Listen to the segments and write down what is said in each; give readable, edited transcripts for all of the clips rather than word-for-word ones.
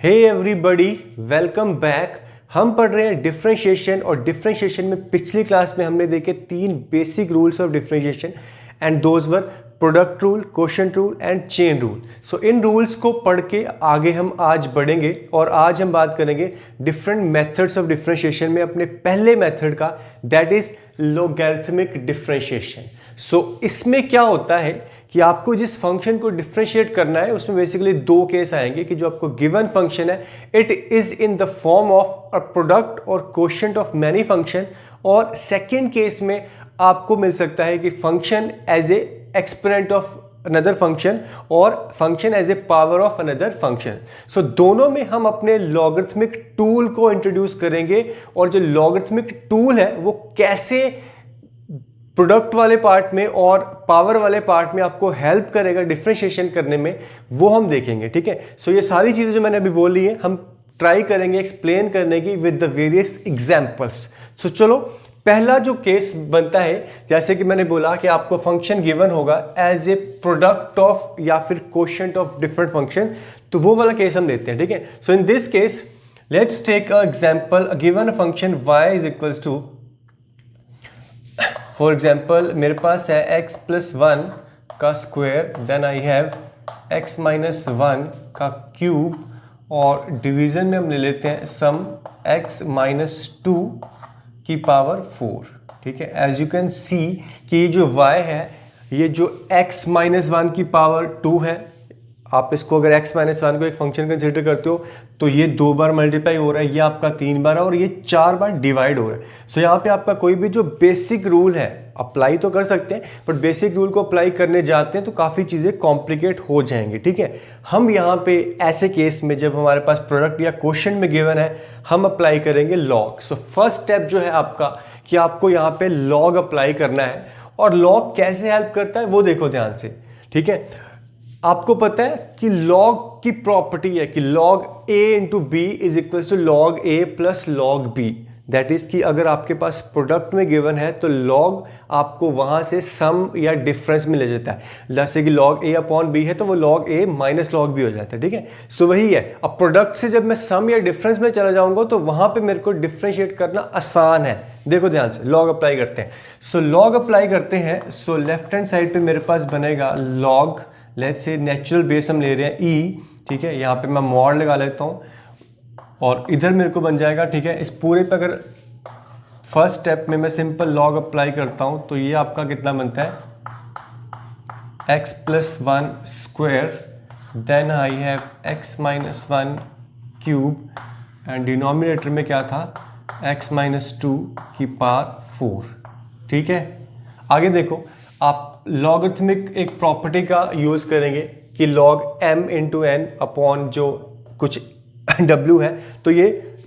Hey everybody, welcome back. हम पढ़ रहे हैं डिफरेंशिएशन और डिफरेंशिएशन में पिछली क्लास में हमने देखे 3 basic rules of differentiation and those were product rule, quotient rule and chain rule. So in rules को पढ़ के आगे हम आज बढ़ेंगे और आज हम बात करेंगे डिफरेंट मेथड्स ऑफ डिफरेंशिएशन में अपने पहले मेथड का, दैट इज लॉगरिथमिक डिफरेंशिएशन। सो इसमें क्या होता है कि आपको जिस फंक्शन को डिफरेंशिएट करना है उसमें बेसिकली 2 केस आएंगे कि जो आपको गिवन फंक्शन है it is in the form of a product और क्वोशिएंट ऑफ मैनी फंक्शन, और सेकंड केस में आपको मिल सकता है कि function as a exponent of another function और function as a power of another function. So दोनों में हम अपने लॉगरिथमिक टूल को इंट्रोड्यूस करेंगे और जो लॉगरिथमिक टूल है वो कैसे प्रोडक्ट वाले पार्ट में और पावर वाले पार्ट में आपको हेल्प करेगा डिफरेंशिएशन करने में, वो हम देखेंगे। ठीक है, सो ये सारी चीजें जो मैंने अभी बोली है हम ट्राई करेंगे एक्सप्लेन करने की विद द वेरियस एग्जांपल्स। सो चलो, पहला जो केस बनता है, जैसे कि मैंने बोला कि आपको फंक्शन गिवन होगा एज ए प्रोडक्ट ऑफ या फिर क्वोशिएंट ऑफ डिफरेंट फंक्शन, तो वो वाला केस हम लेते हैं। ठीक है, so in this case let's take a example, given function y is equals to, for example मेरे पास है x प्लस 1 का square, then I have x minus 1 का क्यूब, और डिवीजन में हम ले लेते हैं सम x माइनस 2 की पावर 4। ठीक है, एज यू कैन सी कि ये जो y है, ये जो x माइनस 1 की पावर 2 है, आप इसको अगर x माइनस 1 को एक फंक्शन कंसिडर करते हो तो ये 2 बार मल्टीप्लाई हो रहा है, ये आपका 3 बार है और ये 4 बार डिवाइड हो रहा है। सो यहाँ पे आपका कोई भी जो बेसिक रूल है अप्लाई तो कर सकते हैं, बट बेसिक रूल को अप्लाई करने जाते हैं तो काफ़ी चीज़ें कॉम्प्लिकेट हो जाएंगी। ठीक है, हम यहाँ पे ऐसे केस में जब हमारे पास प्रोडक्ट या क्वोशिएंट में गिवन है हम अप्लाई करेंगे लॉग। सो फर्स्ट स्टेप जो है आपका कि आपको यहाँ पे लॉग अप्लाई करना है, और लॉग कैसे हेल्प करता है वो देखो ध्यान से। ठीक है, आपको पता है कि लॉग की प्रॉपर्टी है कि log a into B is equal to log a plus log b। That is कि अगर आपके पास प्रोडक्ट में गिवन है तो लॉग आपको वहां से सम या डिफरेंस में ले जाता है। जैसे कि लॉग a अपॉन b है तो वो log a minus log b हो जाता है। ठीक है, सो वही है। अब प्रोडक्ट से जब मैं सम या डिफरेंस में चला जाऊंगा तो वहां पे मेरे को डिफरेंशिएट करना आसान है। देखो ध्यान से, लॉग अप्लाई करते हैं। सो लॉग अप्लाई करते हैं, सो लेफ्ट हैंड साइड पे मेरे पास बनेगा log, let's say natural base हम ले रहे हैं e। ठीक है, यहाँ पे मैं मॉड लगा लेता हूँ और इधर मेरे को बन जाएगा। ठीक है, इस पूरे पे अगर फर्स्ट स्टेप में मैं सिंपल लॉग अप्लाई करता हूँ तो ये आपका कितना बनता है x plus 1 square, then I have x minus 1 cube, and denominator में क्या था x माइनस 2 की पावर 4। ठीक है, आगे देखो, आप लॉगरिथमिक एक प्रॉपर्टी का यूज करेंगे कि log m into N upon जो कुछ w है, तो ये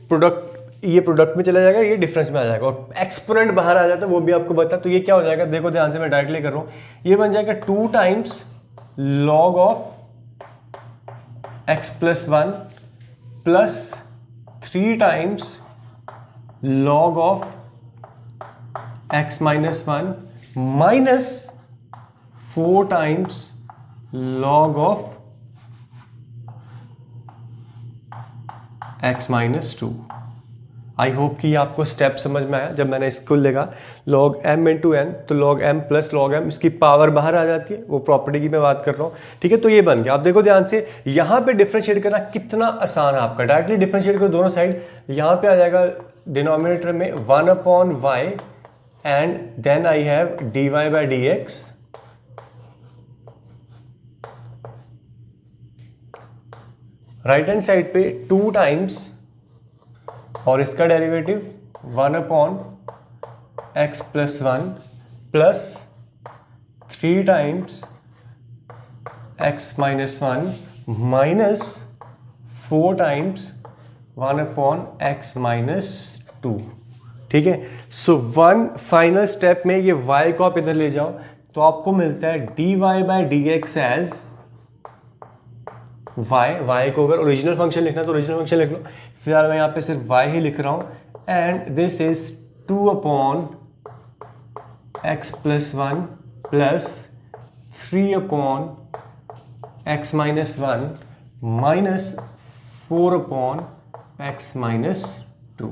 प्रोडक्ट में चला जाएगा, ये डिफरेंस में आ जाएगा, और एक्सपोनेंट बाहर आ जाता है वो भी आपको बता। तो ये क्या हो जाएगा, देखो ध्यान से, मैं डायरेक्टली कर रहा हूँ, ये बन जाएगा 2 times log of x plus 1 plus 3 times log of x minus 1 minus 4 times log of x minus 2। I hope कि आपको स्टेप समझ में आया। जब मैंने इसको लिखा log m इंटू एन तो log m plus log m, इसकी पावर बाहर आ जाती है, वो प्रॉपर्टी की मैं बात कर रहा हूँ। ठीक है, तो ये बन गया। आप देखो ध्यान से, यहाँ पे डिफरेंशिएट करना कितना आसान है आपका। डायरेक्टली डिफरेंशिएट करो दोनों साइड, यहाँ पे आ जाएगा डिनोमिनेटर में 1 upon y and then I have dy by D x, right hand side पे 2 टाइम्स, और इसका derivative 1 upon x plus 1 plus 3 times x minus 1 minus 4 times 1 upon x minus 2। ठीक है, सो वन फाइनल स्टेप में ये y को आप इधर ले जाओ तो आपको मिलता है dy by D X as y को अगर ओरिजिनल फंक्शन लिखना तो ओरिजिनल फंक्शन लिख लो, फिलहाल मैं यहाँ पे सिर्फ y ही लिख रहा हूँ, and this is 2 upon x plus 1 plus 3 upon x minus 1 minus 4/x-2।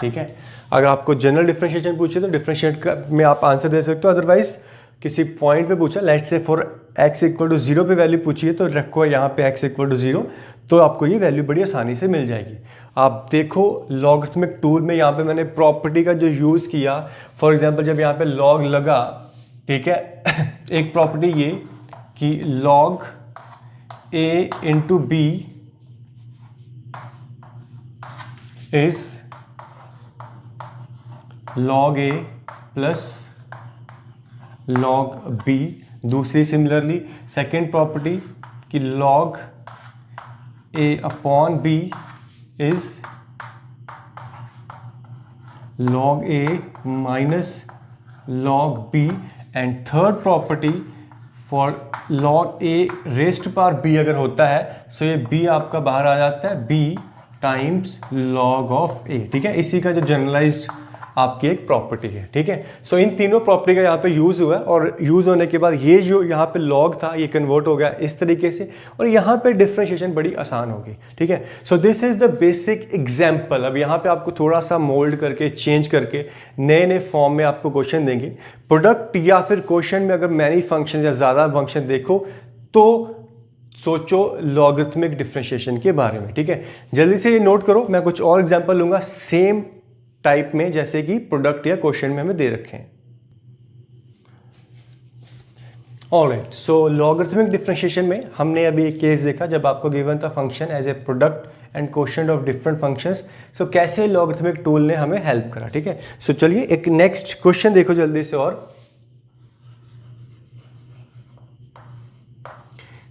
ठीक है, अगर आपको जनरल डिफरेंशिएशन पूछे तो डिफरेंशिएट में आप आंसर दे सकते हो, अदरवाइज किसी पॉइंट पे पूछा, लेट्स से फॉर x = 0 पे वैल्यू पूछिए तो रखो यहाँ पे x = 0, तो आपको ये वैल्यू बड़ी आसानी से मिल जाएगी। आप देखो लॉगरिथमिक टूल में यहाँ पे मैंने प्रॉपर्टी का जो यूज़ किया, फॉर एग्जांपल जब यहाँ पे लॉग लगा, ठीक है एक प्रॉपर्टी ये कि log a × b is log a plus log b। दूसरी सिमिलरली सेकेंड प्रॉपर्टी कि log a/b is log a minus log b, and third property for log a raised to power b अगर होता है सो ये b आपका बाहर आ जाता है, b times log of a। ठीक है, इसी का जो जनरलाइज्ड आपकी एक प्रॉपर्टी है। ठीक है, सो इन तीनों प्रॉपर्टी का यहाँ पे यूज़ हुआ है, और यूज़ होने के बाद ये जो यहाँ पे log था ये कन्वर्ट हो गया इस तरीके से, और यहाँ पे डिफरेंशिएशन बड़ी आसान होगी। ठीक है, so this is the basic example. अब यहाँ पे आपको थोड़ा सा मोल्ड करके चेंज करके नए नए फॉर्म में आपको क्वेश्चन देंगे। प्रोडक्ट या फिर क्वेश्चन में अगर मैनी फंक्शन या ज़्यादा फंक्शन देखो तो सोचो लॉगरिथमिक डिफरेंशिएशन के बारे में। ठीक है, जल्दी से ये नोट करो, मैं कुछ और एग्जांपल लूंगा सेम टाइप में जैसे कि प्रोडक्ट या क्वेश्चन में हमें दे रखे हैं। ऑलराइट, सो लॉगरिथमिक डिफरेंशिएशन में हमने अभी एक केस देखा जब आपको गिवन था function as a product and quotient of different functions. So कैसे लॉगरिथमिक टूल ने हमें हेल्प करा। ठीक है, सो चलिए एक नेक्स्ट क्वेश्चन देखो जल्दी से। और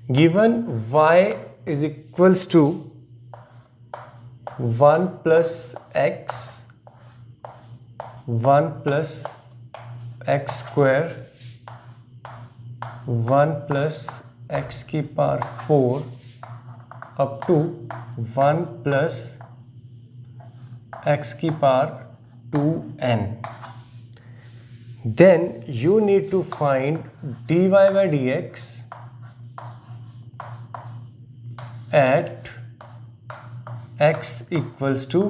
given y is equals to 1 plus x 1 plus x square 1 plus x की power 4 up to 1 plus x की power 2n, then you need to find dy by dx at x equals to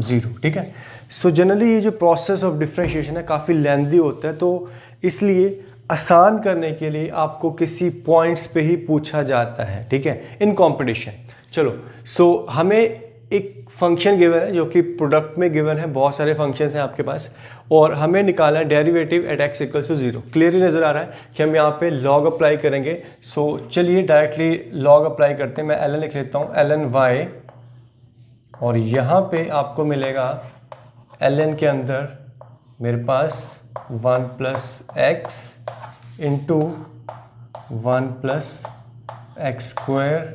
0। ठीक है, so generally ये जो process of differentiation है काफ़ी lengthy होता है, तो इसलिए आसान करने के लिए आपको किसी पॉइंट्स पे ही पूछा जाता है। ठीक है, इन कंपटीशन। चलो, सो हमें एक फंक्शन गिवन है जो कि प्रोडक्ट में गिवन है, बहुत सारे फंक्शंस हैं आपके पास, और हमें निकालना है derivative at x equals to 0। Clearly नज़र आ रहा है कि हम यहाँ पे log अप्लाई करेंगे। सो चलिए डायरेक्टली log अप्लाई करते हैं। मैं ln लिख लेता हूँ, ln y, और यहाँ पे आपको मिलेगा ln के अंदर मेरे पास 1 plus x into 1 plus x square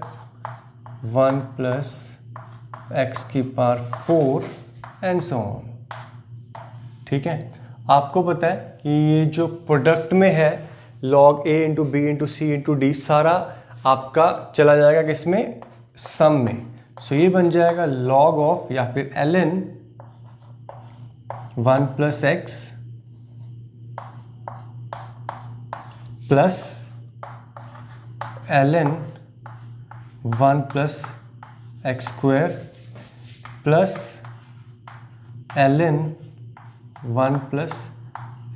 1 plus x की पावर 4 एंड सो ऑन। ठीक है, आपको पता है कि ये जो प्रोडक्ट में है log a into b into c into d सारा आपका चला जाएगा किसमें, सम में। सो ये बन जाएगा log ऑफ या फिर ln 1 plus x plus ln 1 plus x square plus ln 1 plus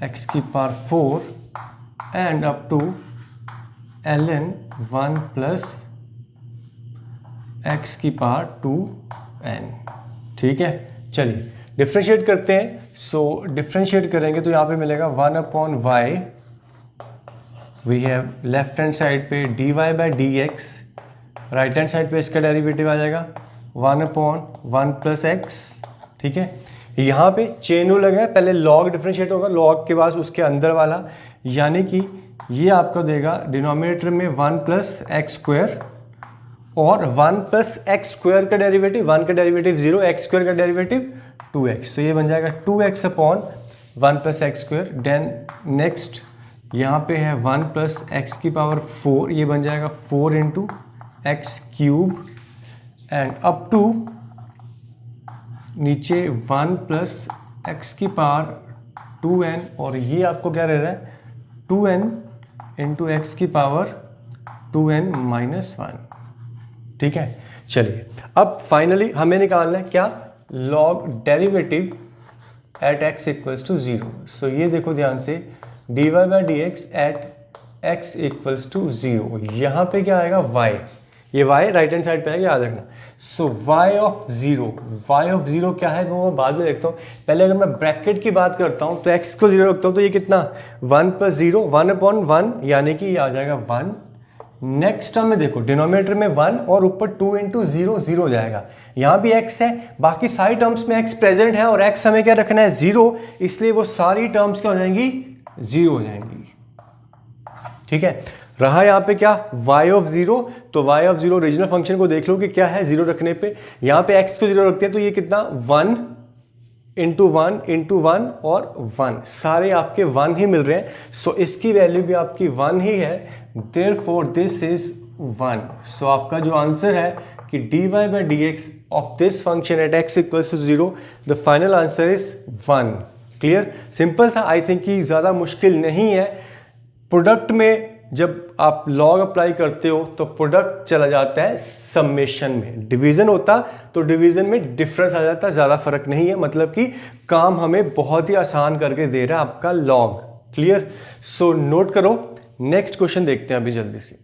x की power 4 and up to ln 1 plus x की पावर 2n। ठीक है, चलिए डिफ्रेंशिएट करते हैं। सो डिफ्रेंशिएट करेंगे तो यहाँ पे मिलेगा 1/y, we have left hand side पे dy by D x, right hand side पे इसका डेरिवेटिव आ जाएगा 1/1 प्लस एक्स। ठीक है, यहाँ पे चेन रूल लगा है, पहले log डिफरेंशिएट होगा, log के बाद उसके अंदर वाला, यानी कि ये आपको देगा डिनोमिनेटर में 1 प्लस एक्स स्क्वायर और 1 प्लस एक्स स्क्वायर का डेरिवेटिव, 1 का डेरिवेटिव 0, एक्स स्क्वायर का डेरिवेटिव 2x। तो ये बन जाएगा 2x upon 1 plus x square. Then next यहाँ पे है 1 प्लस एक्स की पावर 4, ये बन जाएगा 4 into x cube and up to नीचे 1 प्लस एक्स की पावर 2n, और ये आपको क्या रह रहा है 2n इंटू एक्स की पावर 2n माइनस 1। ठीक है, चलिए अब फाइनली हमें निकालना है क्या, log derivative at x equals to 0। So ये देखो ध्यान से, dy by D x at x equals to 0, यहाँ पे क्या आएगा y, ये y राइट हैंड साइड पे आएगा, याद रखना। सो y ऑफ 0 क्या है वो मैं बाद में देखता हूँ। पहले अगर मैं ब्रैकेट की बात करता हूँ तो x को 0 रखता हूँ तो ये कितना 1 + 0 1/1 यानी कि ये आ जाएगा 1। नेक्स्ट टर्म में देखो डिनोमिनेटर में 1 और ऊपर 2 × 0 0 हो जाएगा। यहाँ भी x है, बाकी सारी टर्म्स में x प्रेजेंट है और x हमें क्या रखना है 0, इसलिए वो सारी टर्म्स क्या हो जाएंगी 0 हो जाएंगी। ठीक है, रहा यहाँ पे क्या y ऑफ 0, तो y ऑफ 0 ओरिजिनल फंक्शन को देख लो कि क्या है 0 रखने पे, यहाँ पे x को 0 रखते हैं तो ये कितना 1 × 1 × 1 और 1, सारे आपके 1 ही मिल रहे हैं। सो इसकी वैल्यू भी आपकी 1 ही है, देयरफॉर दिस इज 1। सो आपका जो आंसर है कि dy by D x of this function at x equals to 0, the final answer is 1। Clear, simple था, आई थिंक कि ज़्यादा मुश्किल नहीं है। प्रोडक्ट में जब आप लॉग अप्लाई करते हो तो प्रोडक्ट चला जाता है समेशन में, डिवीजन होता तो डिवीजन में डिफरेंस आ जाता, ज़्यादा फर्क नहीं है, मतलब कि काम हमें बहुत ही आसान करके दे रहा है आपका लॉग। क्लियर, सो नोट करो, नेक्स्ट क्वेश्चन देखते हैं अभी जल्दी से।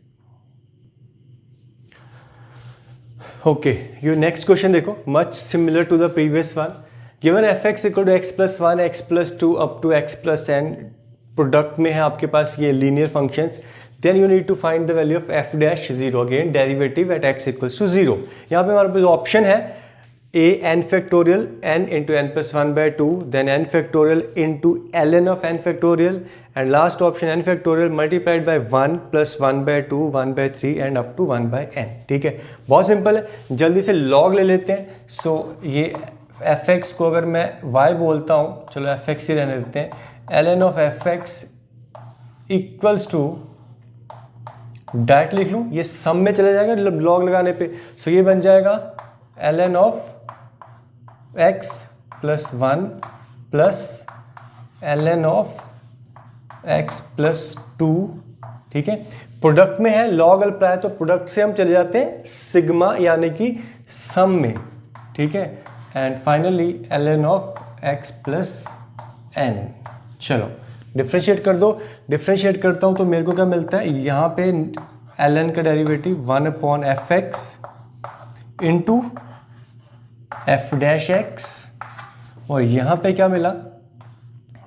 ओके, ये नेक्स्ट क्वेश्चन देखो, much similar to the previous one. Given fx equal to x + 1 x + 2 up to x + n, product में है आपके पास ये linear functions, then you need to find the value of f dash 0, again derivative at x equals to 0। यहाँ पे हमारे पास option है a n factorial n × n + 1/2, देन n factorial × ln of n factorial, and last option n factorial multiplied by 1 + 1/2 1/3 and up to 1/n। ठीक है, बहुत simple है, जल्दी से लॉग ले लेते हैं। सो ये fx को अगर मैं y बोलता हूँ, चलो fx ही रहने देते हैं, ln of fx equals to direct लिख लूँ, ये सम में चला जाएगा लॉग लगाने पे। सो ये बन जाएगा ln of x + 1 plus ln of x + 2। ठीक है, प्रोडक्ट में है, लॉग अप्लाई तो प्रोडक्ट से हम चले जाते हैं सिग्मा यानी कि सम में। ठीक है, and finally ln of x + n। चलो डिफ्रेंशिएट कर दो, डिफ्रेंशिएट करता हूं तो मेरे को क्या मिलता है, यहाँ पे ln का derivative 1/fx into f dash x, और यहाँ पे क्या मिला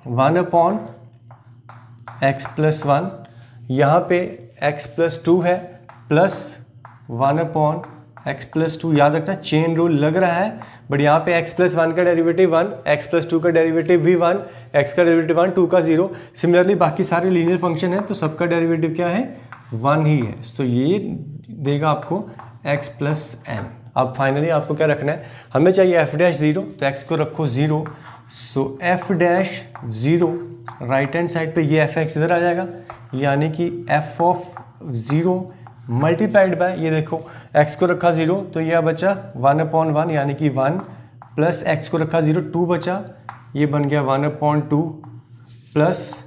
1/x + 1, यहाँ पे x + 2 है प्लस 1/x + 2, याद रखना चेन रूल लग रहा है, बट यहाँ पे x + 1 का डेरिवेटिव 1, x + 2 का डेरिवेटिव भी 1, x का डेरिवेटिव 1, 2 का 0। सिमिलरली बाकी सारे लीनियर फंक्शन है तो सबका डेरिवेटिव क्या है 1 ही है। तो ये देगा आपको x + n। अब फाइनली आपको क्या रखना है, हमें चाहिए f डैश 0, तो x को रखो 0। सो f dash 0 right hand side पे ये fx इधर आ जाएगा, यानी कि f ऑफ 0 मल्टीप्लाइड बाय, ये देखो x को रखा 0 तो यह बचा 1/1 यानी कि 1, प्लस x को रखा 0 2 बचा, ये बन गया 1/2, प्लस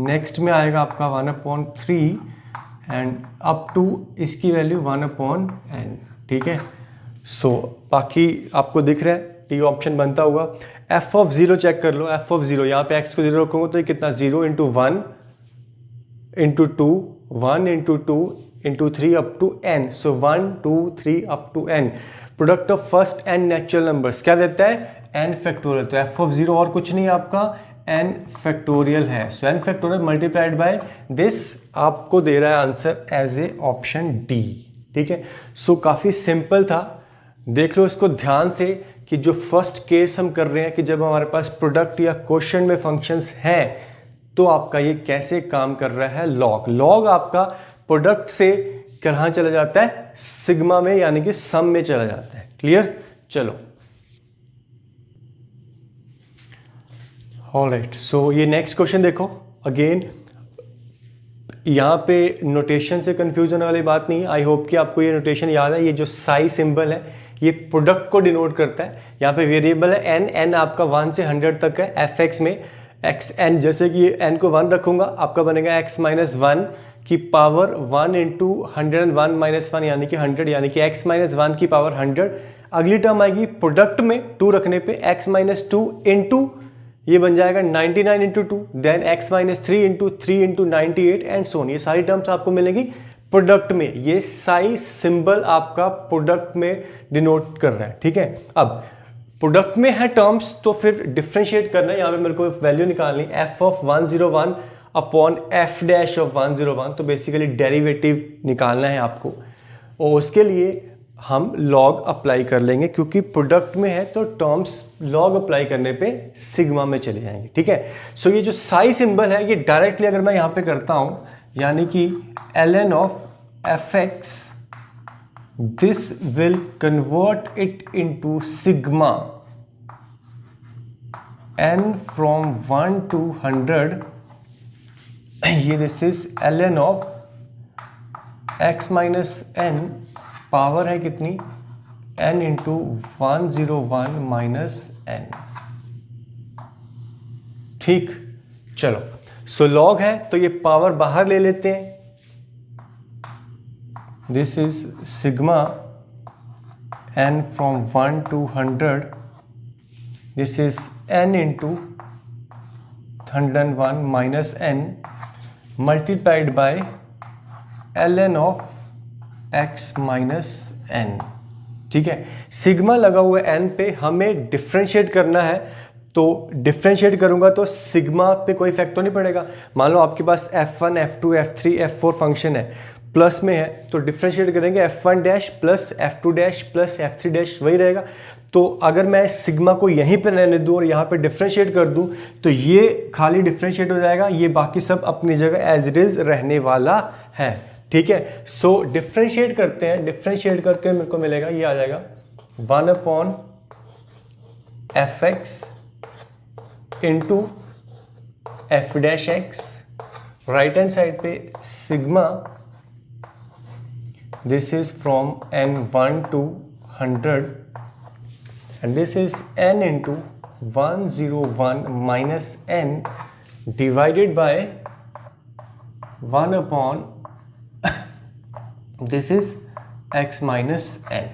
नेक्स्ट में आएगा आपका 1/3 एंड अप टू इसकी वैल्यू 1/n। ठीक है, सो बाकी आपको दिख रहा है टी ऑप्शन बनता हुआ। f ऑफ 0 चेक कर लो, f ऑफ 0, यहाँ पे x को 0 रखूंगा तो ये कितना 0 × 1 × 2 1 × 2 × 3 up to n। So 1 2 3 up to n, product of first n natural numbers क्या देता है n फैक्टोरियल, तो f ऑफ 0 और कुछ नहीं आपका n फैक्टोरियल है। So n factorial multiplied by this आपको दे रहा है answer as a option D. ठीक है, सो काफ़ी सिंपल था, देख लो इसको ध्यान से कि जो फर्स्ट केस हम कर रहे हैं कि जब हमारे पास प्रोडक्ट या क्वेश्चन में फंक्शंस हैं तो आपका ये कैसे काम कर रहा है लॉग। लॉग आपका प्रोडक्ट से कहाँ चला जाता है सिग्मा में यानी कि सम में चला जाता है। क्लियर, चलो ऑलराइट। सो ये नेक्स्ट क्वेश्चन देखो, अगेन यहाँ पे नोटेशन से कंफ्यूज होने वाली बात नहीं है, आई होप कि आपको ये नोटेशन याद है। ये जो साई सिंबल है ये प्रोडक्ट को डिनोट करता है, यहाँ पे वेरिएबल है n, n आपका 1 से 100 तक है, fx में x n, जैसे कि n को 1 रखूंगा आपका बनेगा x - 1 की पावर 1 इंटू 101 माइनस 1 यानी कि 100, यानी कि x माइनस 1 की पावर 100। अगली टर्म आएगी प्रोडक्ट में 2 रखने पे x माइनस 2 इंटू ये बन जाएगा 99 into 2, then x minus 3 into 3 into 98 and so on. ये सारी टर्म्स आपको मिलेंगी प्रोडक्ट में। ये साई सिंबल आपका प्रोडक्ट में डिनोट कर रहा है, ठीक है। अब प्रोडक्ट में है टर्म्स तो फिर डिफ्रेंशिएट करना है। यहाँ पे मेरे को वैल्यू निकालनी f of 101 upon f dash of 101, तो बेसिकली डेरिवेटिव निकालना है आपको, और उसके लिए हम लॉग अप्लाई कर लेंगे क्योंकि प्रोडक्ट में है तो टर्म्स लॉग अप्लाई करने पे सिग्मा में चले जाएंगे, ठीक है। सो ये जो साई सिंबल है ये डायरेक्टली अगर मैं यहाँ पे करता हूँ यानी कि ln of fx, this will convert it into sigma n from 1 to 100, ये this is ln of x minus n, power है कितनी n इंटू 101 माइनस n, ठीक। चलो सो लॉग है तो ये पावर बाहर ले लेते हैं, this is sigma n from 1 to 100, this is n into 101 minus n multiplied by ln of x minus n, ठीक है। सिग्मा लगा हुआ है n पे, हमें डिफ्रेंशिएट करना है, तो डिफ्रेंशिएट करूंगा तो सिग्मा पे कोई इफेक्ट तो नहीं पड़ेगा। मान लो आपके पास f1 f2 f3 f4 function है, प्लस में है तो डिफ्रेंशिएट करेंगे f1 dash plus f2 dash plus f3 dash, वही रहेगा। तो अगर मैं सिग्मा को यहीं पे रहने दूं और यहाँ पे डिफ्रेंशिएट कर दूं तो ये खाली डिफ्रेंशिएट हो जाएगा, ये बाकी सब अपनी जगह एज इट इज रहने वाला है, ठीक है। सो डिफ्रेंशिएट करते हैं, डिफ्रेंशिएट करके मेरे को मिलेगा, ये आ जाएगा 1 upon fx into f dash x, right hand side पे sigma, this is from n1 to 100 and this is n into 101 minus n divided by 1 upon this is x minus n,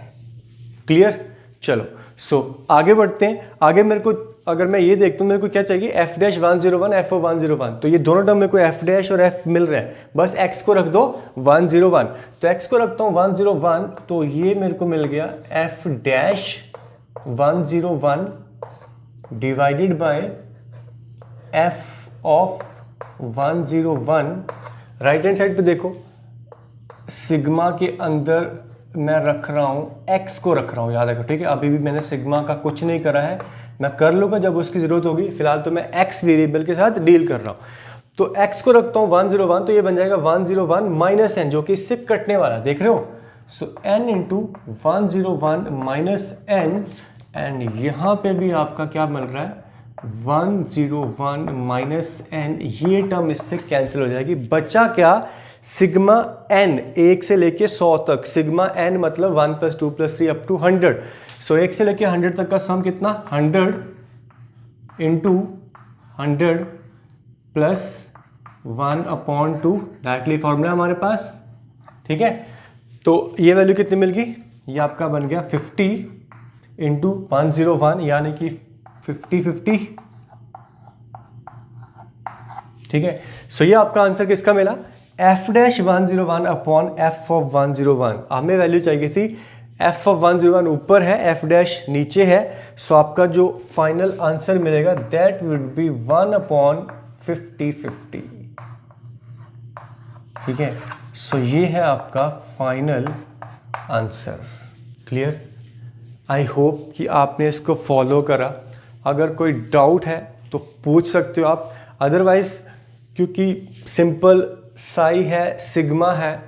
clear. चलो so आगे बढ़ते हैं। आगे मेरे को अगर मैं ये देखता हूँ मेरे को क्या चाहिए, f डैश 101 f ऑफ 101, तो ये दोनों टर्म मेरे को f डैश और f मिल रहा है, बस x को रख दो 101, तो x को रखता हूँ 101, तो ये मेरे को मिल गया f dash 101 divided by f of 101। Right hand side पे देखो सिग्मा के अंदर मैं रख रहा हूँ x को रख रहा हूँ, याद रखो, ठीक है। अभी भी मैंने सिग्मा का कुछ नहीं करा है, मैं कर लूँगा जब उसकी ज़रूरत होगी, फिलहाल तो मैं x वेरिएबल के साथ डील कर रहा हूँ। तो x को रखता हूँ 101, तो ये बन जाएगा 101 माइनस n, जो कि इससे कटने वाला, देख रहे हो। सो n into 101 minus n, and यहाँ पे भी आपका क्या मिल रहा है 101 माइनस n, ये टर्म इससे कैंसिल हो जाएगी। बचा क्या, सिग्मा n 1 से लेके 100 तक, सिग्मा n मतलब 1 + 2 + 3 अप टू 100। सो 1 से लेके 100 तक का सम कितना, 100 इंटू 100 प्लस 1/2, डायरेक्टली फॉर्मूला हमारे पास, ठीक है। तो ये वैल्यू कितनी मिल गई, ये आपका बन गया 50 इंटू 101 यानी कि 50, ठीक है। सो ये आपका आंसर किसका मिला, f dash 101 upon f of 101। हमें वैल्यू चाहिए थी f ऑफ 101 ऊपर है, f डैश नीचे है, सो आपका जो फाइनल आंसर मिलेगा दैट वुड बी 1/50, ठीक है। सो ये है आपका final answer, clear. I hope कि आपने इसको फॉलो करा। अगर कोई डाउट है तो पूछ सकते हो आप, अदरवाइज क्योंकि सिंपल साई है, सिग्मा है,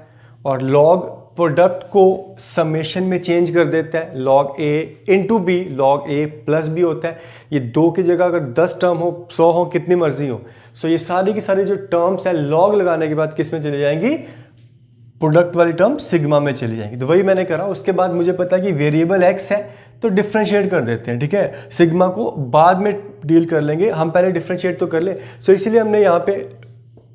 और लॉग प्रोडक्ट को समेशन में चेंज कर देता है, log a into b, log a plus b होता है। ये 2 की जगह अगर 10 टर्म हो, 100 हो, कितनी मर्जी हो, सो ये सारी की सारी जो टर्म्स है लॉग लगाने के बाद किस में चली जाएंगी, प्रोडक्ट वाली टर्म सिग्मा में चली जाएंगी। तो वही मैंने करा। उसके बाद मुझे पता है कि वेरिएबल x है तो डिफ्रेंशिएट कर देते हैं, ठीक है। सिग्मा को बाद में डील कर लेंगे, हम पहले डिफ्रेंशिएट तो कर ले। सो इसीलिए हमने यहाँ पे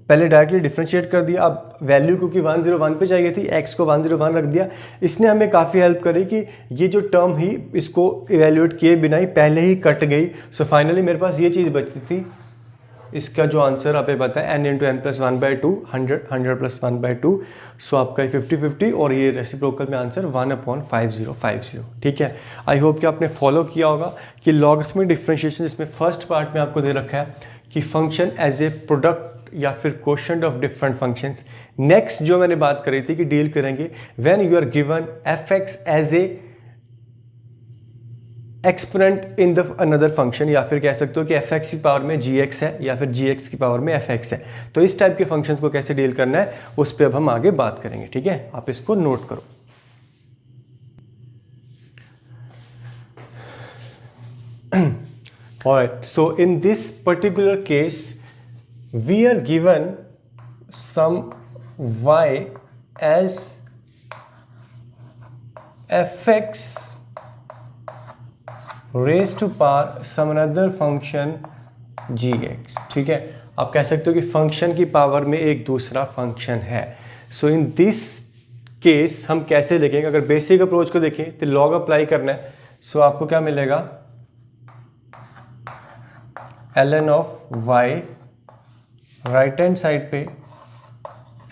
पहले डायरेक्टली डिफरेंशिएट कर दिया, अब वैल्यू क्योंकि 101 पे चाहिए थी, x को 101 रख दिया। इसने हमें काफ़ी हेल्प करी कि ये जो टर्म ही इसको इवेल्यूएट किए बिना ही पहले ही कट गई। सो फाइनली मेरे पास ये चीज़ बचती थी, इसका जो आंसर आप पता है n इंटू एन प्लस 1/2 100 100 प्लस 1/2। सो आपका 50-50 और ये रेसिप्रोकल में आंसर 1/5050। ठीक है, आई होप कि आपने फॉलो किया होगा कि लॉगरिथमिक डिफरेंशिएशन इसमें फर्स्ट पार्ट में आपको दे रखा है कि फंक्शन एज ए प्रोडक्ट या फिर quotient of different functions. Next जो मैंने बात करी थी कि डील करेंगे when you are given f(x) as a exponent in the another function, या फिर कह सकते हो कि f(x) की पावर में gx है या फिर gx की पावर में f(x) है। तो इस टाइप के फंक्शंस को कैसे डील करना है उस पर अब हम आगे बात करेंगे। ठीक है, आप इसको नोट करो। Alright, so in this particular case we are given some y as f(x) raised to power some another function gx। ठीक है, आप कह सकते हो कि फंक्शन की पावर में एक दूसरा फंक्शन है। सो इन दिस केस हम कैसे लिखेंगे, अगर बेसिक अप्रोच को देखें तो लॉग अप्लाई करना है। सो आपको क्या मिलेगा, ln of y, right hand side पे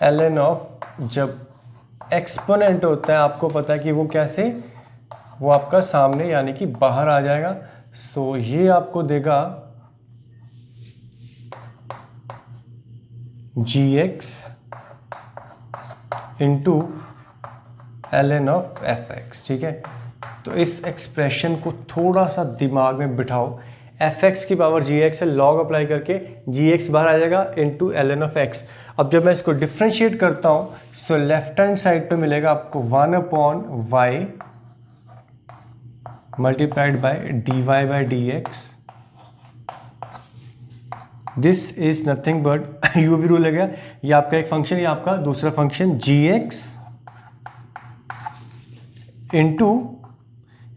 ln ऑफ, जब एक्सपोनेंट होता है आपको पता है कि वो कैसे, वो आपका सामने यानी कि बाहर आ जाएगा। सो ये आपको देगा gx into ln of fx। ठीक है, तो इस एक्सप्रेशन को थोड़ा सा दिमाग में बिठाओ, fx की पावर gx है, लॉग अप्लाई करके gx बाहर आ जाएगा इंटू ln ऑफ x। अब जब मैं इसको डिफ्रेंशिएट करता हूँ सो लेफ्ट हैंड साइड पे मिलेगा आपको 1/y multiplied by dy/dx। This is nothing but you भी रूल है गया, ये आपका एक फंक्शन, ये आपका दूसरा फंक्शन gx इंटू,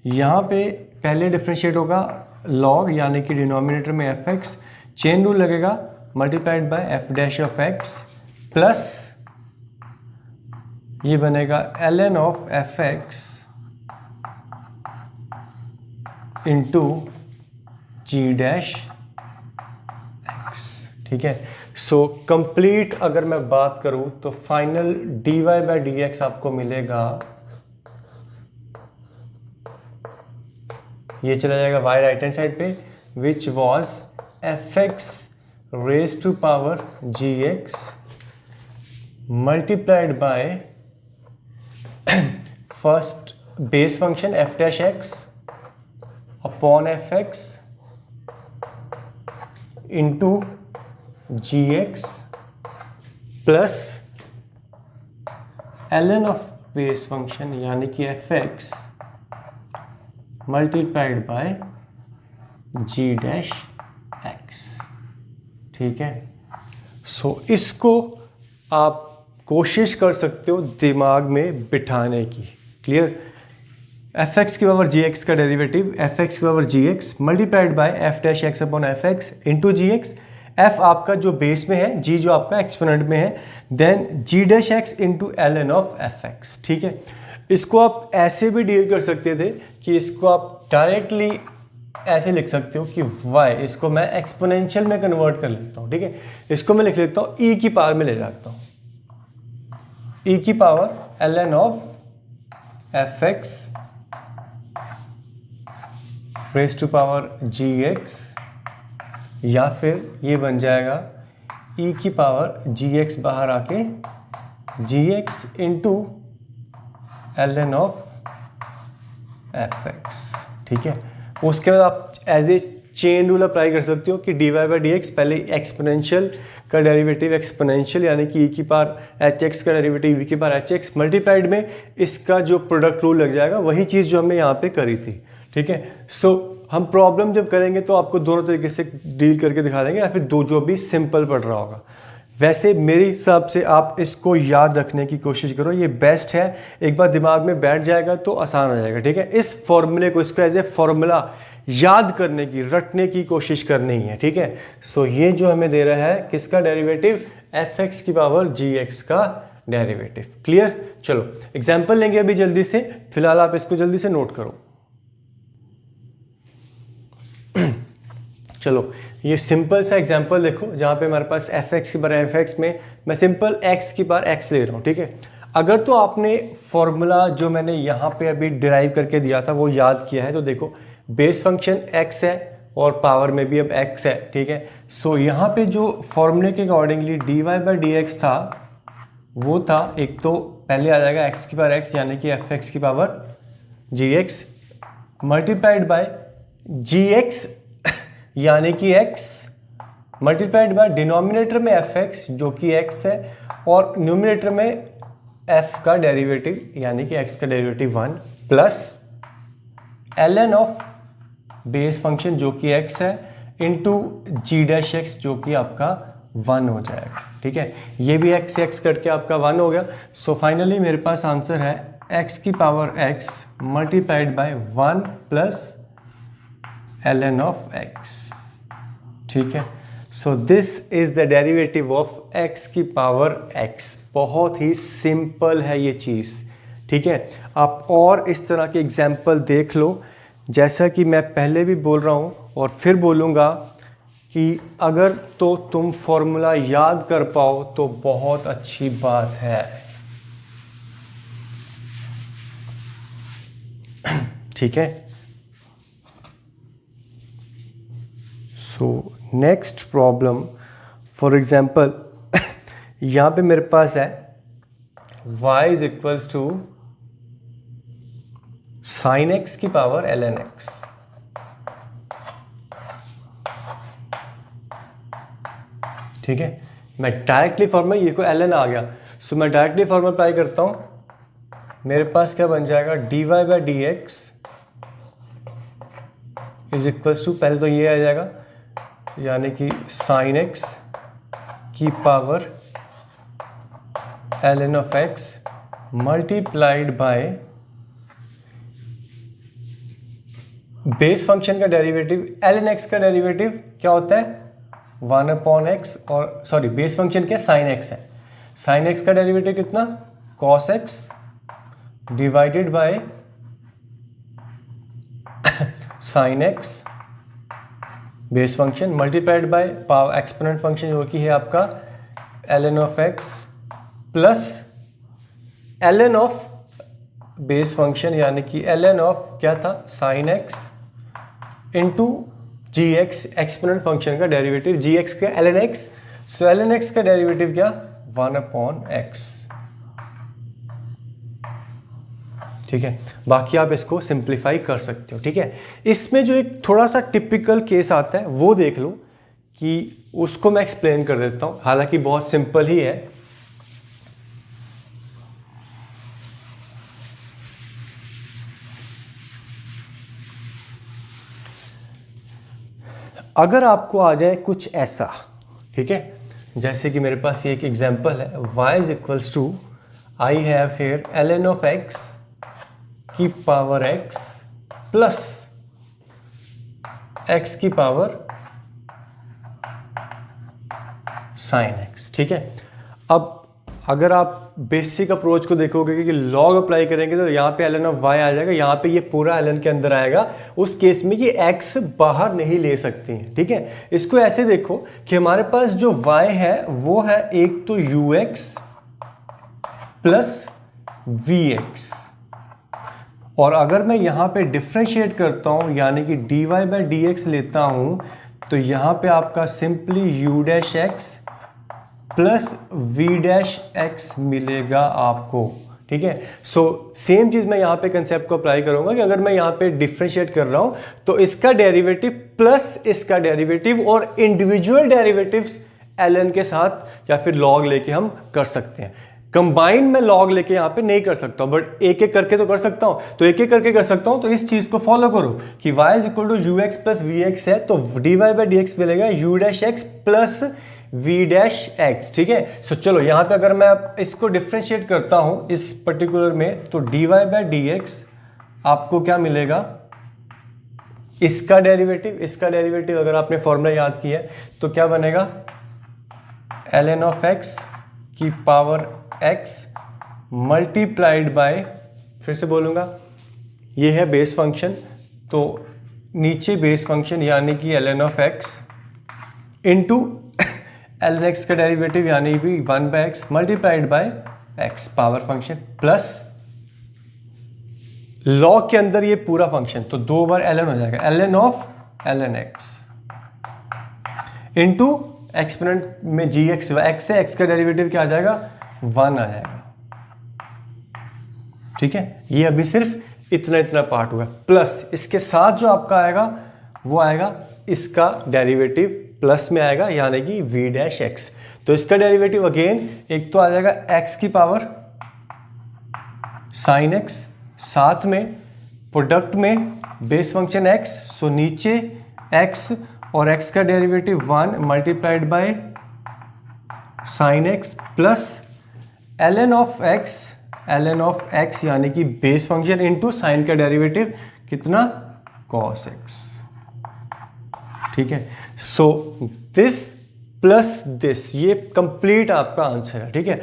यहाँ पे पहले डिफ्रेंशिएट होगा लॉग यानी कि डिनोमिनेटर में fx, चेन रूल लगेगा multiplied by f' of x plus ये बनेगा ln of fx into g'(x). ठीक है, सो कंप्लीट अगर मैं बात करूं तो फाइनल dy/dx आपको मिलेगा, ये चला जाएगा y राइट हैंड साइड पे, which was fx raise to power gx multiplied by first base function f' upon fx into gx plus ln of base function यानी कि fx मल्टीप्लाइड बाय g'(x). ठीक है, सो इसको आप कोशिश कर सकते हो दिमाग में बिठाने की। क्लियर, fx की पावर gx का डेरिवेटिव fx की power gx multiplied bye f' upon fx into gx, f आपका जो बेस में है, g जो आपका एक्सपोनेंट में है, then g'(x) into ln of fx। ठीक है, इसको आप ऐसे भी डील कर सकते थे कि इसको आप डायरेक्टली ऐसे लिख सकते हो कि y, इसको मैं एक्सपोनेंशियल में कन्वर्ट कर लेता हूँ। ठीक है, इसको मैं लिख लेता हूँ e की पावर में ले जाता हूँ, e की power ln of fx raise to power gx, या फिर ये बन जाएगा e की पावर gx बाहर आके gx into ln of fx। ठीक है, उसके बाद आप as a chain rule apply कर सकते हो कि dy/dx पहले एक्सपोनेंशियल का डेरिवेटिव एक्सपोनेंशियल यानी कि e की पावर hx का डेरिवेटिव e की पावर hx मल्टीप्लाइड में इसका जो प्रोडक्ट रूल लग जाएगा, वही चीज़ जो हमने यहाँ पे करी थी। ठीक है, सो हम प्रॉब्लम जब करेंगे तो आपको दोनों तरीके से डील करके दिखा देंगे, या फिर दो जो भी सिंपल पड़ रहा होगा। वैसे मेरे हिसाब से आप इसको याद रखने की कोशिश करो, ये बेस्ट है, एक बार दिमाग में बैठ जाएगा तो आसान हो जाएगा। ठीक है, इस फॉर्मूले को, इसको एज ए फॉर्मूला याद करने की, रटने की कोशिश करनी है। ठीक है, सो ये जो हमें दे रहा है किसका डेरिवेटिव, एफ एक्स की पावर जी एक्स का डेरिवेटिव। क्लियर? चलो एग्जाम्पल लेंगे अभी जल्दी से, फिलहाल आप इसको जल्दी से नोट करो। चलो ये सिंपल सा एग्जाम्पल देखो, जहाँ पे हमारे पास एफ एक्स की बार एफ एक्स में मैं सिंपल एक्स की बार एक्स ले रहा हूँ, ठीक है। अगर तो आपने फॉर्मूला जो मैंने यहाँ पे अभी डिराइव करके दिया था वो याद किया है, तो देखो बेस फंक्शन एक्स है और पावर में भी अब एक्स है, ठीक है। सो यहाँ पे जो फॉर्मूले के accordingly d y by D x था वो था, एक तो पहले आ जाएगा एक्स की पावर एक्स यानी कि एफ एक्स की power g x multiplied by g x यानी कि x मल्टीप्लाइड बाय डिनोमिनेटर में एफ एक्स जो कि x है और न्यूमिनेटर में f का डेरिवेटिव यानी कि x का derivative 1 plus ln of base function जो कि x है इंटू जी डैश एक्स जो कि आपका 1 हो जाएगा, ठीक है। ये भी x से x कट के आपका 1 हो गया। सो फाइनली मेरे पास आंसर है x की power x multiplied by 1 plus ln of x, ठीक है। So this is the derivative of x की पावर x। बहुत ही सिंपल है ये चीज़, ठीक है। आप और इस तरह के एग्जाम्पल देख लो, जैसा कि मैं पहले भी बोल रहा हूँ और फिर बोलूँगा कि अगर तो तुम फॉर्मूला याद कर पाओ तो बहुत अच्छी बात है, ठीक है। So next problem for example यहाँ पे मेरे पास है y is equals to sine x की पावर ln x, ठीक है। मैं डायरेक्टली फॉर्मूला, ये को ln आ गया, सो मैं डायरेक्टली फॉर्मूला अप्लाई करता हूँ। मेरे पास क्या बन जाएगा dy by D x is equals to, पहले तो ये आ जाएगा यानी कि साइन एक्स की power ln of x multiplied by base function का डेरिवेटिव ln x का डेरिवेटिव क्या होता है 1 अपॉन एक्स, और सॉरी बेस फंक्शन क्या साइन x है, साइन x का डेरिवेटिव कितना cos x divided by sine x base function multiplied by power exponent function जो कि है आपका ln of x plus ln of base function यानी कि ln ऑफ क्या था साइन x इंटू जी एक्स एक्सपोनेंट फंक्शन का डेरिवेटिव जी एक्स का ln x। सो ln x का डेरिवेटिव क्या 1 अपॉन x, ठीक है। बाकी आप इसको सिंप्लीफाई कर सकते हो, ठीक है। इसमें जो एक थोड़ा सा टिपिकल केस आता है वो देख लो, कि उसको मैं एक्सप्लेन कर देता हूं, हालांकि बहुत सिंपल ही है। अगर आपको आ जाए कुछ ऐसा, ठीक है, जैसे कि मेरे पास ये एक एग्जांपल है y is equals to I have here ln of x की पावर x प्लस x की पावर साइन x, ठीक है। अब अगर आप बेसिक अप्रोच को देखोगे कि लॉग अप्लाई करेंगे तो यहाँ पे ln ऑफ y आ जाएगा, यहाँ पे ये पूरा ln के अंदर आएगा, उस केस में ये x बाहर नहीं ले सकती है, ठीक है। इसको ऐसे देखो कि हमारे पास जो y है वो है एक तो ux प्लस vx, और अगर मैं यहाँ पे डिफ्रेंशिएट करता हूँ यानी कि dy बाई डी एक्स लेता हूँ तो यहाँ पे आपका simply u dash x plus v dash x मिलेगा आपको, ठीक है। सो सेम चीज़ मैं यहाँ पे कंसेप्ट को अप्लाई करूँगा कि अगर मैं यहाँ पे डिफ्रेंशिएट कर रहा हूँ तो इसका डेरिवेटिव प्लस इसका डेरिवेटिव और इंडिविजुअल डेरिवेटिव्स ln के साथ या फिर लॉग लेके हम कर सकते हैं। कंबाइन में लॉग लेके यहाँ पे नहीं कर सकता, बट एक एक करके तो कर सकता हूँ, तो एक एक करके कर सकता हूँ। तो इस चीज को फॉलो करो कि y is equal to u x plus v x है, तो dy बाई डी एक्स मिलेगा u dash x plus v dash x, ठीक है। सो चलो यहाँ पे अगर मैं इसको डिफ्रेंशिएट करता हूँ इस पर्टिकुलर में, तो dy बाई डी एक्स आपको क्या मिलेगा, इसका डेरिवेटिव अगर आपने फॉर्मूला याद किया है तो क्या बनेगा ln ऑफ x की पावर x मल्टीप्लाइड बाय, फिर से बोलूँगा, ये है बेस फंक्शन, तो नीचे बेस फंक्शन यानी कि ln of x into ln x का डेरिवेटिव यानी भी 1/x multiplied by x power function plus log के अंदर ये पूरा फंक्शन, तो 2 बार ln हो जाएगा, ln of ln x into exponent में gx, x से x का डेरिवेटिव क्या आ जाएगा, 1 आ जाएगा। ठीक है, ये अभी सिर्फ इतना पार्ट हुआ, प्लस इसके साथ जो आपका आएगा वो आएगा इसका डेरिवेटिव प्लस में आएगा यानी कि v डैश x। तो इसका डेरिवेटिव अगेन एक तो आ जाएगा x की पावर साइन x, साथ में प्रोडक्ट में बेस फंक्शन x, सो नीचे x और x का derivative 1 multiplied by sine x plus ln of x यानी कि बेस फंक्शन इनटू साइन का डेरिवेटिव कितना, cos x। ठीक है, सो दिस प्लस दिस, ये कंप्लीट आपका आंसर है। ठीक है,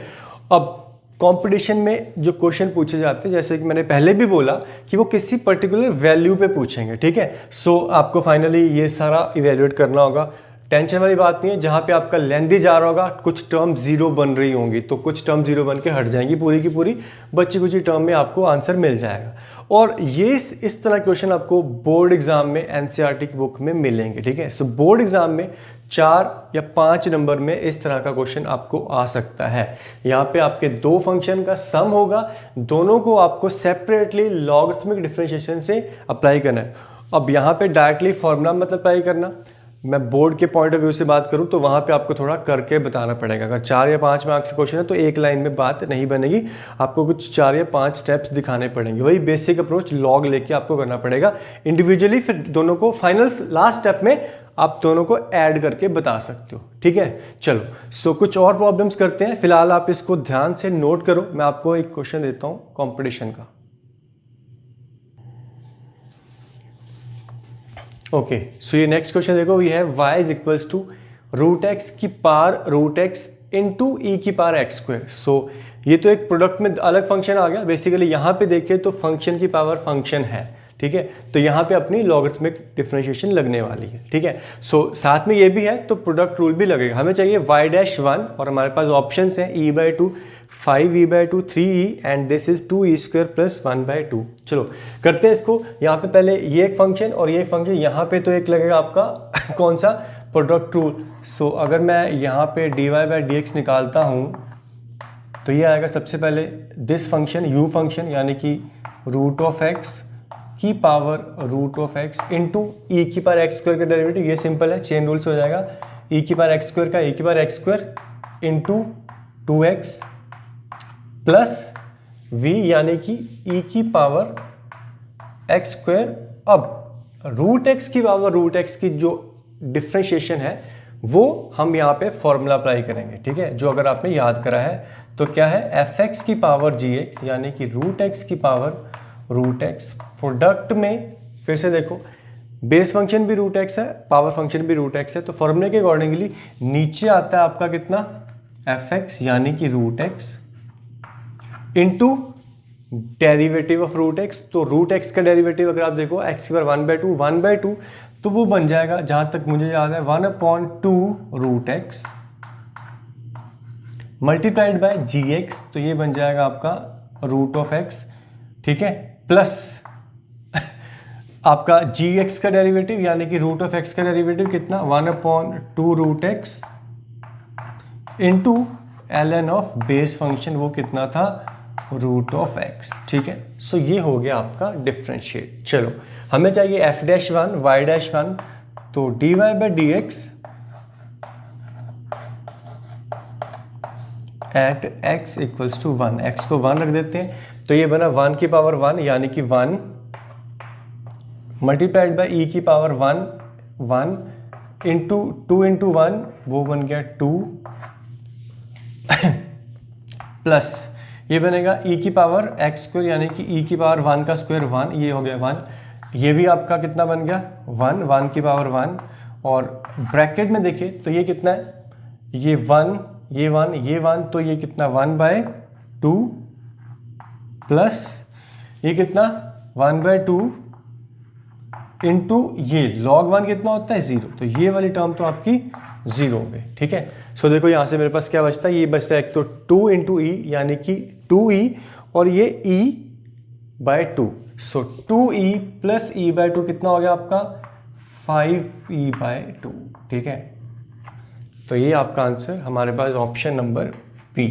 अब कंपटीशन में जो क्वेश्चन पूछे जाते हैं, जैसे कि मैंने पहले भी बोला कि वो किसी पर्टिकुलर वैल्यू पे पूछेंगे। ठीक है, सो आपको फाइनली ये सारा इवेल्युएट करना होगा, टेंशन वाली बात नहीं है। जहाँ पे आपका लेंदी जा रहा होगा, कुछ टर्म जीरो बन रही होंगी तो कुछ टर्म जीरो बन के हट जाएंगी, पूरी की पूरी बच्ची कुछ टर्म में आपको आंसर मिल जाएगा। और ये इस तरह क्वेश्चन आपको बोर्ड एग्जाम में एनसीईआरटी की बुक में मिलेंगे। ठीक है, सो बोर्ड एग्जाम में 4 या 5 नंबर में इस तरह का क्वेश्चन आपको आ सकता है। यहाँ पे आपके 2 फंक्शन का सम होगा, दोनों को आपको सेपरेटली लॉगरिथमिक डिफरेंशिएशन से अप्लाई करना है। अब यहाँ पे डायरेक्टली फॉर्मूला मतलब अप्लाई करना, मैं बोर्ड के पॉइंट ऑफ व्यू से बात करूं तो वहाँ पे आपको थोड़ा करके बताना पड़ेगा। अगर 4 या 5 मार्क्स का क्वेश्चन है तो एक लाइन में बात नहीं बनेगी, आपको कुछ 4 या 5 स्टेप्स दिखाने पड़ेंगे। वही बेसिक अप्रोच लॉग लेके आपको करना पड़ेगा इंडिविजुअली, फिर दोनों को फाइनल लास्ट स्टेप में आप दोनों को ऐड करके बता सकते हो। ठीक है, चलो सो कुछ और प्रॉब्लम्स करते हैं, फिलहाल आप इसको ध्यान से नोट करो। मैं आपको एक क्वेश्चन देता हूँ कॉम्पिटिशन का। ओके, सो ये नेक्स्ट क्वेश्चन देखो, we have y is equals to root x की power root x into e की पावर एक्स स्क्वायर। सो ये तो एक प्रोडक्ट में अलग फंक्शन आ गया। बेसिकली यहाँ पे देखें तो फंक्शन की पावर फंक्शन है। ठीक है, तो यहाँ पे अपनी लॉगरिथमिक डिफरेंशिएशन लगने वाली है। ठीक है, सो साथ में ये भी है तो प्रोडक्ट रूल भी लगेगा। हमें चाहिए y डैश 1 और हमारे पास ऑप्शन हैं e/2, 5e/2, 3e and this is 2e square plus 1/2। चलो करते हैं इसको। यहाँ पे पहले ये एक फंक्शन और ये एक फंक्शन, यहाँ पे तो एक लगेगा आपका कौन सा, प्रोडक्ट रूल। सो अगर मैं यहाँ पे dy/dx निकालता हूँ तो ये आएगा सबसे पहले दिस फंक्शन u फंक्शन यानी कि रूट ऑफ एक्स की power root of x into e की पावर एक्स स्क्वायर का डेरिवेटिव। ये सिंपल है, चेन रूल से हो जाएगा, ई की पावर एक्स स्क्वायर का ई की power x square into 2x plus v यानी कि e की पावर x स्क्वायर। अब रूट एक्स की पावर रूट एक्स की जो डिफ्रेंशिएशन है वो हम यहाँ पे फॉर्मूला अप्लाई करेंगे। ठीक है, जो अगर आपने याद करा है तो क्या है, fx की पावर gx यानी कि रूट एक्स की पावर रूट एक्स। प्रोडक्ट में फिर से देखो, बेस फंक्शन भी रूट एक्स है, पावर फंक्शन भी रूट एक्स है, तो फॉर्मूले के अकॉर्डिंगली नीचे आता है आपका कितना, fx यानी कि root x into derivative of root x. तो रूट एक्स का डेरिवेटिव अगर आप देखो एक्स की पावर 1/2 तो वो बन जाएगा, जहां तक मुझे याद है, 1/2 root x multiplied by g x, तो ये बन जाएगा आपका रूट ऑफ एक्स। ठीक है, प्लस आपका जी एक्स का डेरिवेटिव यानी कि रूट ऑफ एक्स का डेरिवेटिव कितना, 1/2 root x into ln of base function, वो कितना था, रूट ऑफ एक्स। ठीक है, सो ये हो गया आपका डिफरेंशिएट। चलो हमें चाहिए f डैश 1 y डैश 1, तो dy/dx at x equals to 1, x को 1 रख देते हैं, तो ये बना 1 की पावर 1 यानी कि 1 मल्टीप्लाइड बाई e की पावर 1 इंटू 2 इंटू 1, वो बन गया 2 प्लस ये बनेगा e की पावर x स्क्वायर यानी कि e की पावर 1 का स्क्वायर 1, ये हो गया 1। ये भी आपका कितना बन गया, 1 की पावर 1, और ब्रैकेट में देखिए तो ये कितना है, ये 1 ये 1 ये 1, तो ये कितना 1/2 प्लस ये कितना 1/2 इंटू ये log 1 कितना होता है 0, तो ये वाली टर्म तो आपकी 0 हो गई। ठीक है, सो देखो यहाँ से मेरे पास क्या बचता है, ये बचता है एक तो 2 इंटू ई यानी कि 2e और ये e/2, सो 2e प्लस e/2 कितना हो गया आपका 5e/2। ठीक है, तो ये आपका आंसर हमारे पास ऑप्शन नंबर बी।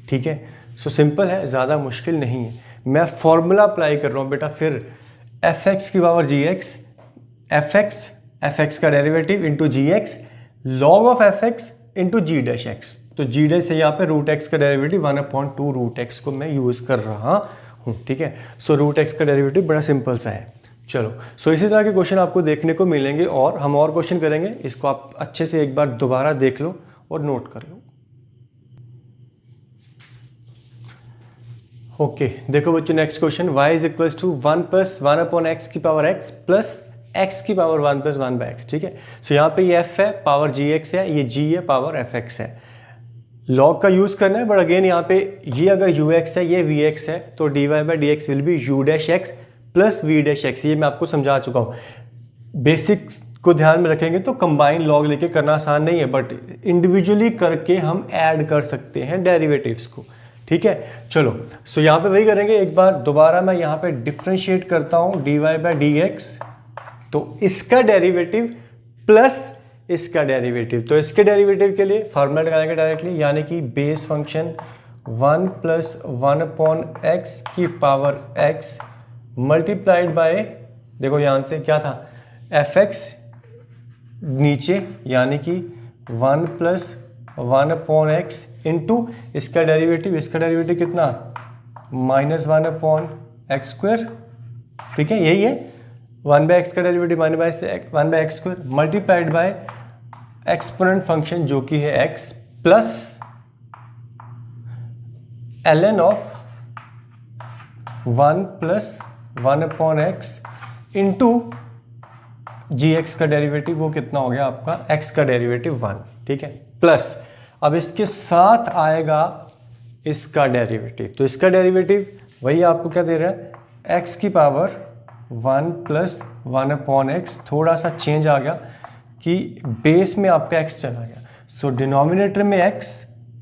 ठीक है, सो सिंपल है, ज़्यादा मुश्किल नहीं है। मैं फॉर्मूला अप्लाई कर रहा हूँ बेटा, फिर fx की पावर gx, fx का derivative into gx log of fx into g dash x, तो g डैश से यहाँ पे रूट x का डेरिवेटिव 1/2 रूट x को मैं यूज़ कर रहा हूँ। ठीक है, सो रूट x का डेरिवेटिव बड़ा सिंपल सा है। चलो, सो इसी तरह के क्वेश्चन आपको देखने को मिलेंगे और हम और क्वेश्चन करेंगे, इसको आप अच्छे से एक बार दोबारा देख लो और नोट कर लो। ओके, देखो बच्चों next question, y is equals to 1 plus 1/x की पावर x प्लस x की पावर 1 प्लस 1/x। ठीक है, सो यहाँ पे ये f है, पावर gx है, ये g है, पावर fx है। लॉग का यूज करना है, बट अगेन यहाँ पे ये अगर ux है, ये vx है, तो dy/dx will be u dash x plus v dash x। ये मैं आपको समझा चुका हूँ। बेसिक को ध्यान में रखेंगे तो कंबाइन लॉग लेके करना आसान नहीं है, बट इंडिविजुअली करके हम ऐड कर सकते हैं डेरिवेटिव्स को। ठीक है, चलो, सो यहाँ पे वही करेंगे। एक बार दोबारा मैं यहाँ पे डिफ्रेंशिएट करता हूँ dy/dx, तो इसका डेरिवेटिव प्लस इसका डेरिवेटिव, तो इसके डेरिवेटिव के लिए फार्मूला लगाएंगे डायरेक्टली, यानी कि बेस फंक्शन 1 प्लस 1/x की पावर x मल्टीप्लाइड बाय, देखो यहाँ से क्या था fx नीचे, यानी कि 1 प्लस 1/x इंटू इसका डेरिवेटिव कितना -1/x²। ठीक है, यही है 1/x का derivative -1/x² multiplied by exponent function जो कि है x plus ln of 1 plus 1/x into gx का डेरिवेटिव, वो कितना हो गया आपका x का डेरिवेटिव 1। ठीक है, प्लस अब इसके साथ आएगा इसका डेरिवेटिव, तो इसका डेरिवेटिव वही आपको क्या दे रहा है x की पावर 1 प्लस 1/x, थोड़ा सा चेंज आ गया कि बेस में आपका x चला गया, सो डिनोमिनेटर में x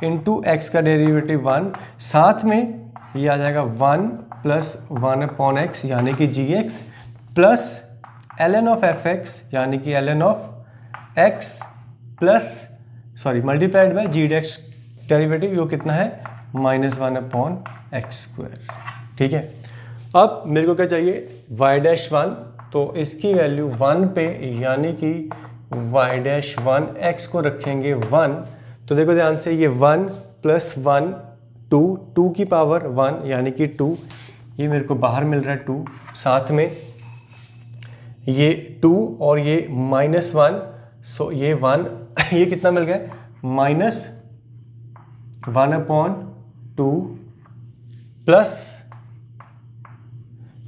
इंटू एक्स का डेरिवेटिव 1, साथ में ये आ जाएगा 1 प्लस 1/x यानी कि gx plus ln of fx यानी कि ln of x plus multiplied by g dash derivative, जो कितना है -1/x²। ठीक है, अब मेरे को क्या चाहिए y'1, तो इसकी वैल्यू 1 पे, यानी कि y'1 x को रखेंगे 1, तो देखो ध्यान से ये 1 प्लस 1 2 की पावर 1 यानी कि 2, ये मेरे को बाहर मिल रहा है 2, साथ में ये 2 और ये -1, सो ये 1 ये कितना मिल गया -1/2 प्लस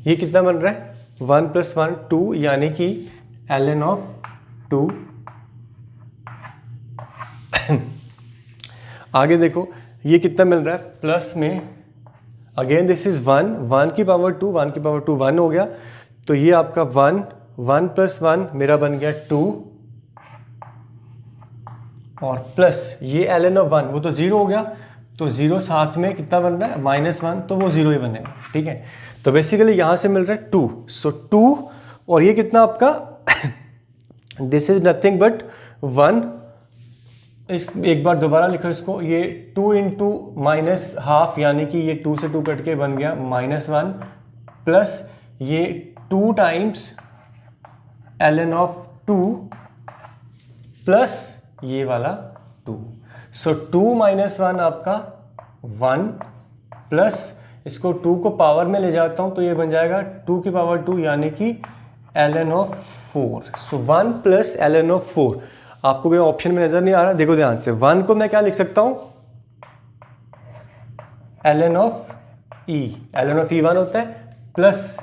ये कितना बन रहा है 1 प्लस 1 2 यानी कि ln ऑफ 2। आगे देखो ये कितना मिल रहा है प्लस में, अगेन दिस इज 1 की पावर 2 1 हो गया, तो ये आपका 1 प्लस 1 मेरा बन गया 2 और प्लस ये ln ऑफ 1 वो तो 0 हो गया, तो 0 साथ में कितना बन रहा है -1, तो वो 0 ही बनेगा। ठीक है, तो बेसिकली यहां से मिल रहा है 2, सो 2 और ये कितना आपका दिस इज नथिंग बट 1, इस एक बार दोबारा लिखो इसको, ये 2 इंटू -12 यानी कि ये 2 से 2 कट के बन गया -1 प्लस ये 2 टाइम्स ln ऑफ 2 प्लस ये वाला 2, सो 2 - 1 आपका 1 प्लस इसको 2 को पावर में ले जाता हूं तो ये बन जाएगा 2 की पावर 2 यानी कि ln of 4, so 1 plus ln of 4। आपको कोई ऑप्शन में नजर नहीं आ रहा, देखो ध्यान से 1 को मैं क्या लिख सकता हूं ln ऑफ e 1 होता है, प्लस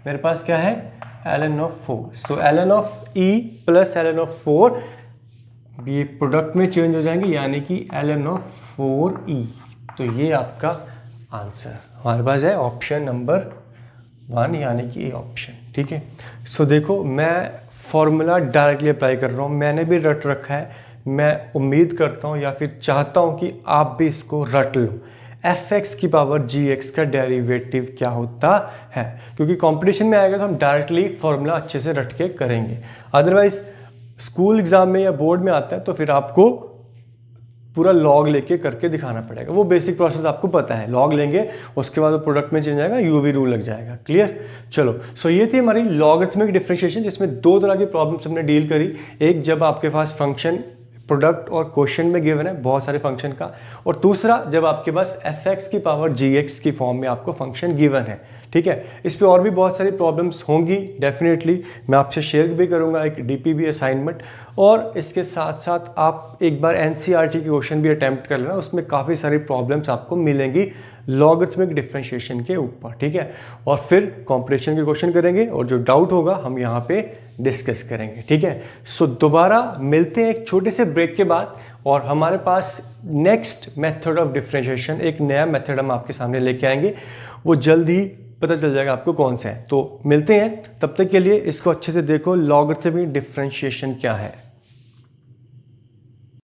मेरे पास क्या है ln of 4, so ln of e plus ln of 4 ये प्रोडक्ट में चेंज हो जाएंगे, यानी कि ln ऑफ 4e। तो ये आपका आंसर हमारे पास है ऑप्शन नंबर 1, यानी कि ऑप्शन। ठीक है, सो देखो मैं फॉर्मूला डायरेक्टली अप्लाई कर रहा हूँ, मैंने भी रट रखा है, मैं उम्मीद करता हूँ या फिर चाहता हूँ कि आप भी इसको रट लो। fx की पावर gx का डेरिवेटिव क्या होता है, क्योंकि कंपटीशन में आएगा तो हम डायरेक्टली फॉर्मूला अच्छे से रट के करेंगे। अदरवाइज स्कूल एग्जाम में या बोर्ड में आता है तो फिर आपको पूरा लॉग लेके करके दिखाना पड़ेगा। वो बेसिक प्रोसेस आपको पता है, लॉग लेंगे उसके बाद वो प्रोडक्ट में चेंज आएगा, यूवी रूल लग जाएगा। क्लियर? चलो, सो ये थी हमारी लॉगरिथमिक डिफरेंशिएशन, जिसमें दो तरह की प्रॉब्लम्स हमने डील करी। एक जब आपके पास फंक्शन प्रोडक्ट और क्वेश्चन में गिवन है बहुत सारे फंक्शन का, और दूसरा जब आपके पास fx की पावर gx की फॉर्म में आपको फंक्शन गिवन है। ठीक है, इस पे और भी बहुत सारी प्रॉब्लम्स होंगी डेफिनेटली, मैं आपसे शेयर भी करूंगा एक डीपीबी असाइनमेंट, और इसके साथ साथ आप एक बार एनसीईआरटी के क्वेश्चन भी अटेम्प्ट कर लेना, उसमें काफ़ी सारी प्रॉब्लम्स आपको मिलेंगी लॉगरिथमिक डिफरेंशिएशन के ऊपर। ठीक है, और फिर कॉम्प्रिहेंशन के क्वेश्चन करेंगे और जो डाउट होगा हम यहाँ पे डिस्कस करेंगे। ठीक है, सो दोबारा मिलते हैं एक छोटे से ब्रेक के बाद, और हमारे पास नेक्स्ट मेथड ऑफ डिफरेंशिएशन, एक नया मेथड हम आपके सामने लेके आएंगे, वो जल्द ही पता चल जाएगा आपको कौन सा है। तो मिलते हैं, तब तक के लिए इसको अच्छे से देखो, लॉगरिथमिक डिफरेंशिएशन क्या है।